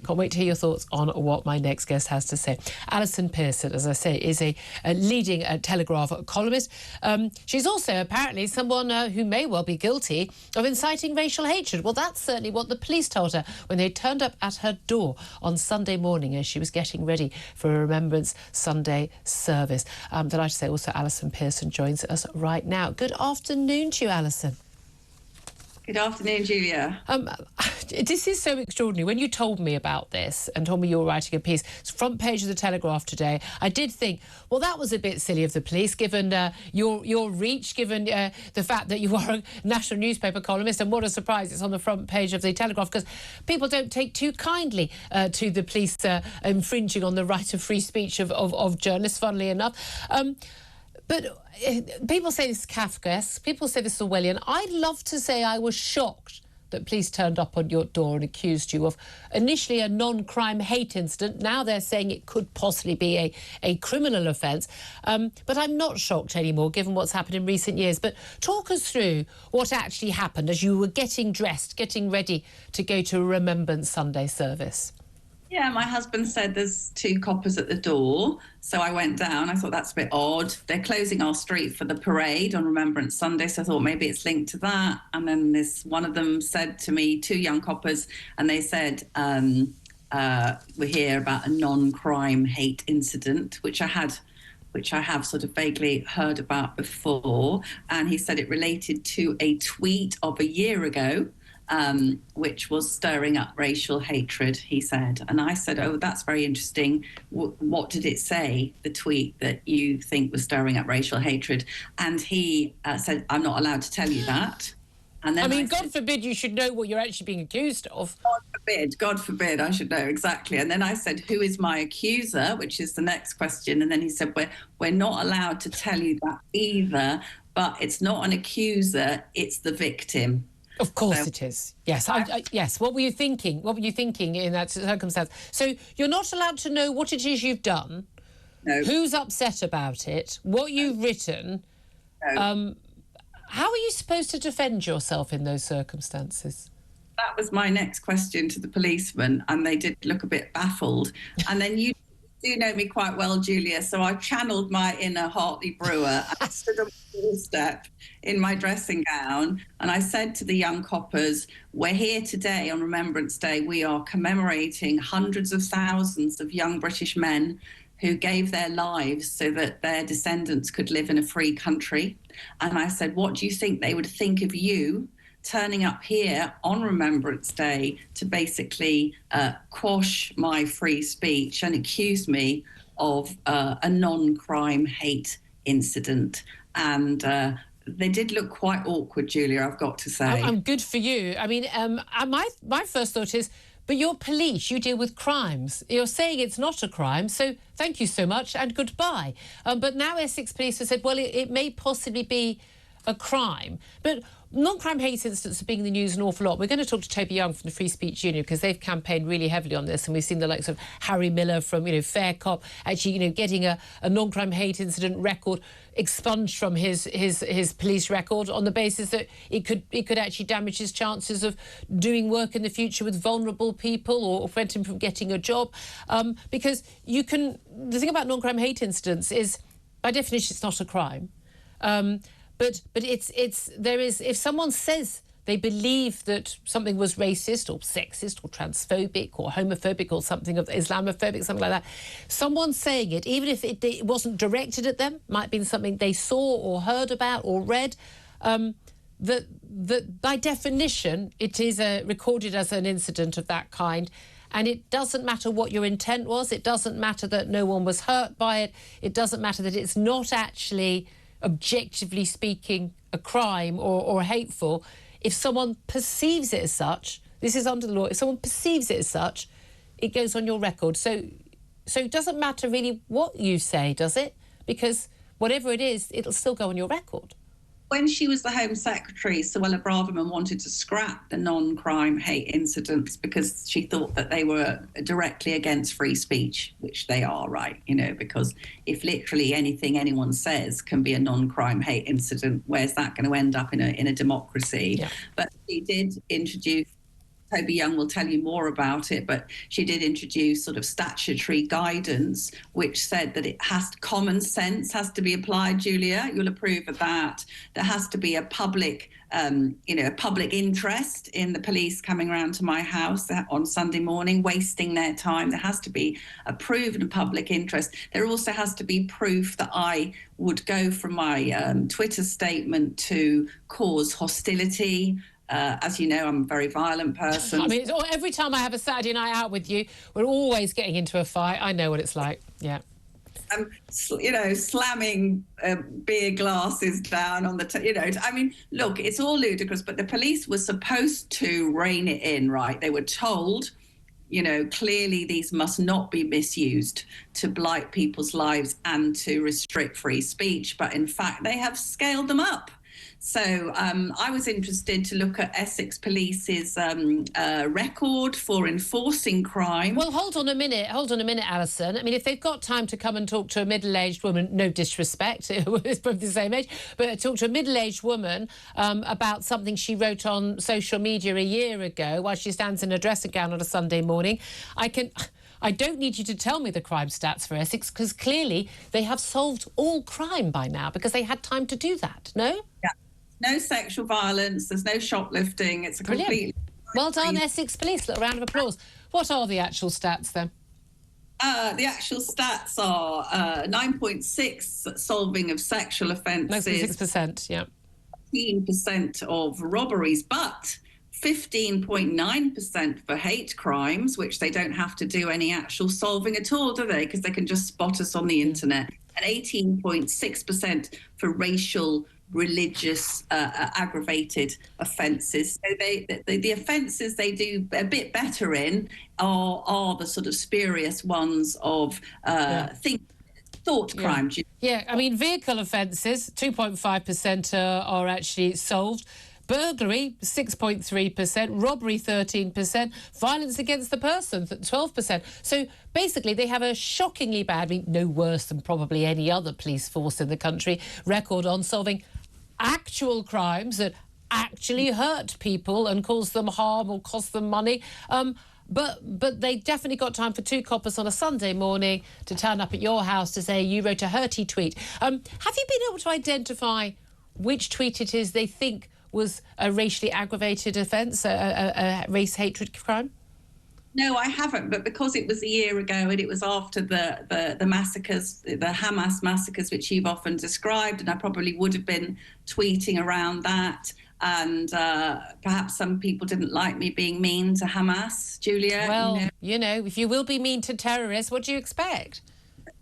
Can't wait to hear your thoughts on what my next guest has to say. Allison Pearson, as I say, is a leading Telegraph columnist. She's also apparently someone who may well be guilty of inciting racial hatred. Well, that's certainly what the police told her when they turned up at her door on Sunday morning as she was getting ready for a Remembrance Sunday service. I'm delighted to say also Allison Pearson joins us right now. Good afternoon to you, Allison. Good afternoon, Julia. This is so extraordinary. When you told me about this and told me you were writing a piece, it's front page of the Telegraph today, I did think, well, that was a bit silly of the police, given your reach, given the fact that you are a national newspaper columnist, and what a surprise it's on the front page of the Telegraph, because people don't take too kindly to the police infringing on the right of free speech of journalists, funnily enough. But people say this is Kafkaesque, people say this is Orwellian. I'd love to say I was shocked that police turned up on your door and accused you of initially a non-crime hate incident. Now they're saying it could possibly be a criminal offence. But I'm not shocked anymore, given what's happened in recent years. But talk us through what actually happened as you were getting dressed, getting ready to go to a Remembrance Sunday service. Yeah, my husband said there's 2 coppers at the door. So I went down. I thought that's a bit odd. They're closing our street for the parade on Remembrance Sunday. So I thought maybe it's linked to that. And then one of them said to me, 2 young coppers, and they said, we're here about a non-crime hate incident, which I have sort of vaguely heard about before. And he said it related to a tweet of a year ago, which was stirring up racial hatred, he said. And I said, oh, that's very interesting. What did it say, the tweet that you think was stirring up racial hatred? And he said, I'm not allowed to tell you that. And then God forbid you should know what you're actually being accused of. God forbid I should know, exactly. And then I said, who is my accuser, which is the next question. And then he said, we're not allowed to tell you that either, but it's not an accuser, it's the victim. Of course it is. Yes. Yes. What were you thinking? What were you thinking in that circumstance? So you're not allowed to know what it is you've done, no. Who's upset about it, what you've written. No. How are you supposed to defend yourself in those circumstances? That was my next question to the policeman, and they did look a bit baffled. And then you do know me quite well, Julia, so I channeled my inner Hartley-Brewer. I stood on the doorstep in my dressing gown, and I said to the young coppers, we're here today on Remembrance Day. We are commemorating hundreds of thousands of young British men who gave their lives so that their descendants could live in a free country. And I said, what do you think they would think of you turning up here on Remembrance Day to basically quash my free speech and accuse me of a non-crime hate incident? And they did look quite awkward, Julia, I've got to say. I'm good for you. I mean, my first thought is, but you're police, you deal with crimes. You're saying it's not a crime, so thank you so much and goodbye. But now Essex police have said, well, it may possibly be a crime. But non-crime hate incidents are being in the news an awful lot. We're going to talk to Toby Young from the Free Speech Union, because they've campaigned really heavily on this, and we've seen the likes of Harry Miller from, Fair Cop, actually, getting a non-crime hate incident record expunged from his police record on the basis that it could actually damage his chances of doing work in the future with vulnerable people or prevent him from getting a job. Because the thing about non-crime hate incidents is, by definition, it's not a crime. But if someone says they believe that something was racist or sexist or transphobic or homophobic or something of Islamophobic, something like that, someone saying it, even if it wasn't directed at them, might have been something they saw or heard about or read, that by definition it is recorded as an incident of that kind. And it doesn't matter what your intent was. It doesn't matter that no one was hurt by it. It doesn't matter that it's not actually, objectively speaking, a crime or hateful. If someone perceives it as such, this is under the law, if someone perceives it as such, it goes on your record. So it doesn't matter really what you say, does it? Because whatever it is, it'll still go on your record. When she was the Home Secretary, Suella Braverman wanted to scrap the non-crime hate incidents because she thought that they were directly against free speech, which they are, right? Because if literally anything anyone says can be a non-crime hate incident, where's that going to end up in a democracy? Yeah. But she did introduce Toby Young will tell you more about it, but she did introduce sort of statutory guidance, which said that common sense has to be applied. Julia, you'll approve of that. There has to be a public interest in the police coming around to my house on Sunday morning, wasting their time. There has to be a proven public interest. There also has to be proof that I would go from my Twitter statement to cause hostility. As you know, I'm a very violent person. I mean, every time I have a Saturday night out with you, we're always getting into a fight. I know what it's like. Yeah. Slamming beer glasses down on the, I mean, look, it's all ludicrous, but the police were supposed to rein it in, right? They were told, clearly these must not be misused to blight people's lives and to restrict free speech. But in fact, they have scaled them up. So I was interested to look at Essex Police's record for enforcing crime. Well, hold on a minute, Alison. I mean, if they've got time to come and talk to a middle-aged woman, no disrespect, it's probably the same age, but talk to a middle-aged woman about something she wrote on social media a year ago while she stands in a dressing gown on a Sunday morning, I don't need you to tell me the crime stats for Essex, because clearly they have solved all crime by now because they had time to do that, no? Yeah. No sexual violence, there's no shoplifting. It's a completely... Well done, Essex Police. Little round of applause. What are the actual stats then? The actual stats are 9.6 solving of sexual offences. 6%, yeah. 15% of robberies, but 15.9% for hate crimes, which they don't have to do any actual solving at all, do they? Because they can just spot us on the internet. And 18.6% for racial, religious, aggravated offences. So the offences they do a bit better in are the sort of spurious ones of thought crime. Yeah, I mean, vehicle offences, 2.5% are actually solved. Burglary, 6.3%, robbery, 13%, violence against the person, 12%. So basically they have a shockingly bad, I mean, no worse than probably any other police force in the country, record on solving actual crimes that actually hurt people and cause them harm or cost them money. But they definitely got time for two coppers on a Sunday morning to turn up at your house to say you wrote a hurty tweet. Have you been able to identify which tweet it is they think was a racially aggravated offence, a race hatred crime? No, I haven't, but because it was a year ago and it was after the massacres, the Hamas massacres, which you've often described, and I probably would have been tweeting around that, and perhaps some people didn't like me being mean to Hamas, Julia. Well, if you will be mean to terrorists, what do you expect?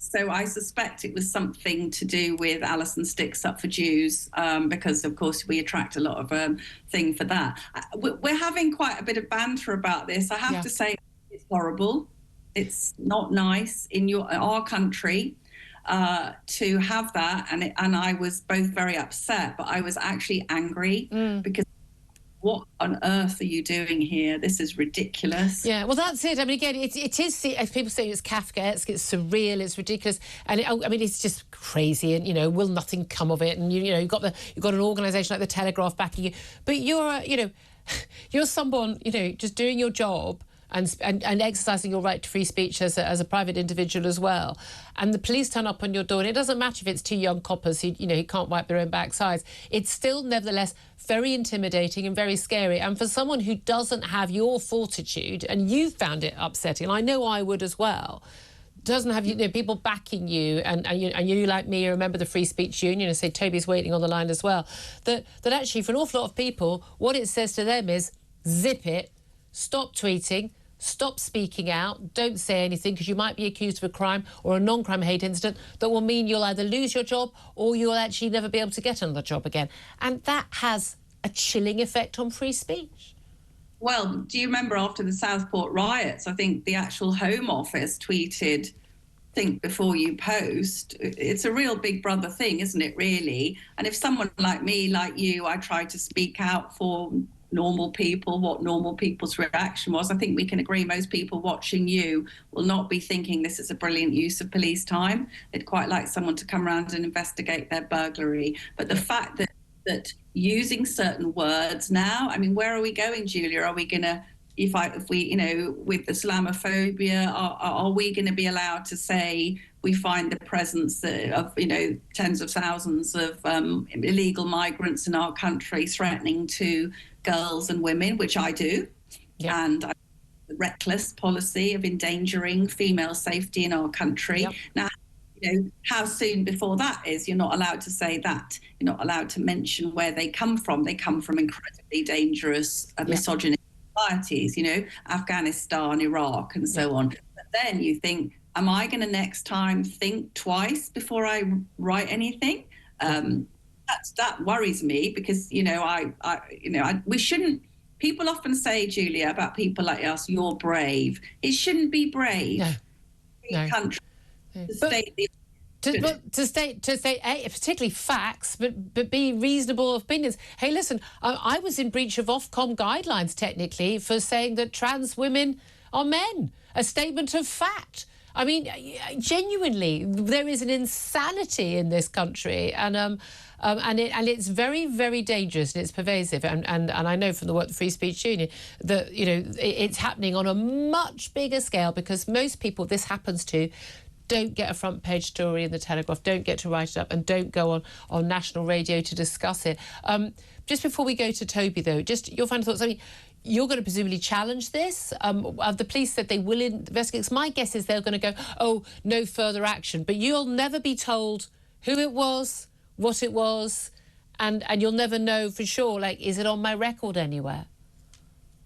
So I suspect it was something to do with Alison Sticks Up for Jews, because, of course, we attract a lot of thing for that. We're having quite a bit of banter about this. I have to say it's horrible. It's not nice in our country to have that. And I was both very upset, but I was actually angry because what on earth are you doing here? This is ridiculous. Yeah, well, that's it. I mean, again, it is, as people say, it's Kafkaesque, it's surreal, it's ridiculous. And, it's just crazy and, will nothing come of it? And, you've got an organisation like the Telegraph backing you. But you're someone, just doing your job and exercising your right to free speech as a private individual as well. And the police turn up on your door, and it doesn't matter if it's two young coppers who can't wipe their own backsides. It's still, nevertheless, very intimidating and very scary. And for someone who doesn't have your fortitude, and you found it upsetting, and I know I would as well, doesn't have people backing you, and you like me, you remember the Free Speech Union, and say Toby's waiting on the line as well, that actually for an awful lot of people, what it says to them is zip it, stop tweeting, stop speaking out, don't say anything, because you might be accused of a crime or a non-crime hate incident that will mean you'll either lose your job or you'll actually never be able to get another job again. And that has a chilling effect on free speech. Well, do you remember after the Southport riots, I think the actual Home Office tweeted, think before you post. It's a real big brother thing, isn't it, really? And if someone like me, like you, I try to speak out for normal people, what normal people's reaction was, I think we can agree most people watching you will not be thinking this is a brilliant use of police time. They'd quite like someone to come around and investigate their burglary. But the fact that using certain words now, I mean, where are we going, Julia? Are we going to, if we, with Islamophobia, are we going to be allowed to say we find the presence of, tens of thousands of illegal migrants in our country threatening to girls and women, which I do, and the reckless policy of endangering female safety in our country. Now, how soon before that is, you're not allowed to say that. You're not allowed to mention where they come from. They come from incredibly dangerous, misogynist societies, Afghanistan, Iraq, and so on. But then you think, am I going to next time think twice before I write anything? That worries me because, we shouldn't. People often say, Julia, about people like us, you're brave. It shouldn't be brave. No. Country. To state particularly facts, but be reasonable opinions. Hey, listen, I was in breach of Ofcom guidelines technically for saying that trans women are men. A statement of fact. I mean, genuinely, there is an insanity in this country, and it's very, very dangerous and it's pervasive. And I know from the work of the Free Speech Union that it's happening on a much bigger scale because most people this happens to don't get a front page story in the Telegraph, don't get to write it up, and don't go on national radio to discuss it. Just before we go to Toby, though, just your final thoughts. I mean, you're going to presumably challenge this. The police said they will investigate. My guess is they're going to go, oh, no further action. But you'll never be told who it was, what it was, and you'll never know for sure, like, is it on my record anywhere?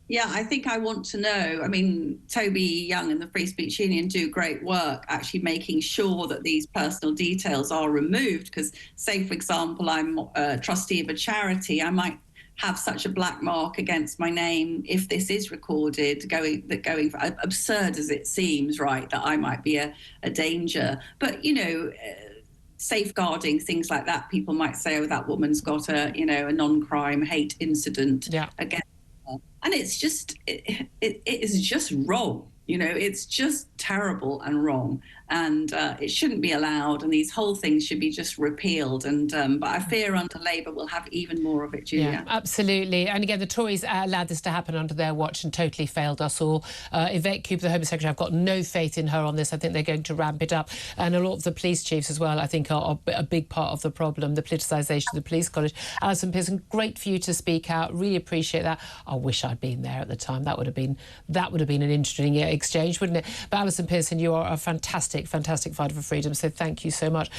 Yeah, I think I want to know. I mean, Toby Young and the Free Speech Union do great work actually making sure that these personal details are removed because, say, for example, I'm a trustee of a charity. I might have such a black mark against my name if this is recorded, going absurd as it seems, right, that I might be a danger. But, safeguarding things like that, people might say, oh, that woman's got a non-crime hate incident against her. And it's just, it is just wrong. It's just terrible and wrong. And it shouldn't be allowed. And these whole things should be just repealed. And but I fear under Labour we'll have even more of it, Julia. Yeah, absolutely. And again, the Tories allowed this to happen under their watch and totally failed us all. Yvette Cooper, the Home Secretary, I've got no faith in her on this. I think they're going to ramp it up. And a lot of the police chiefs as well, I think, are a big part of the problem, the politicisation of the police college. Allison Pearson, great for you to speak out. Really appreciate that. I wish I'd been there at the time. That would have been an interesting exchange, wouldn't it? But Allison Pearson, you are a fantastic fighter for freedom. So thank you so much.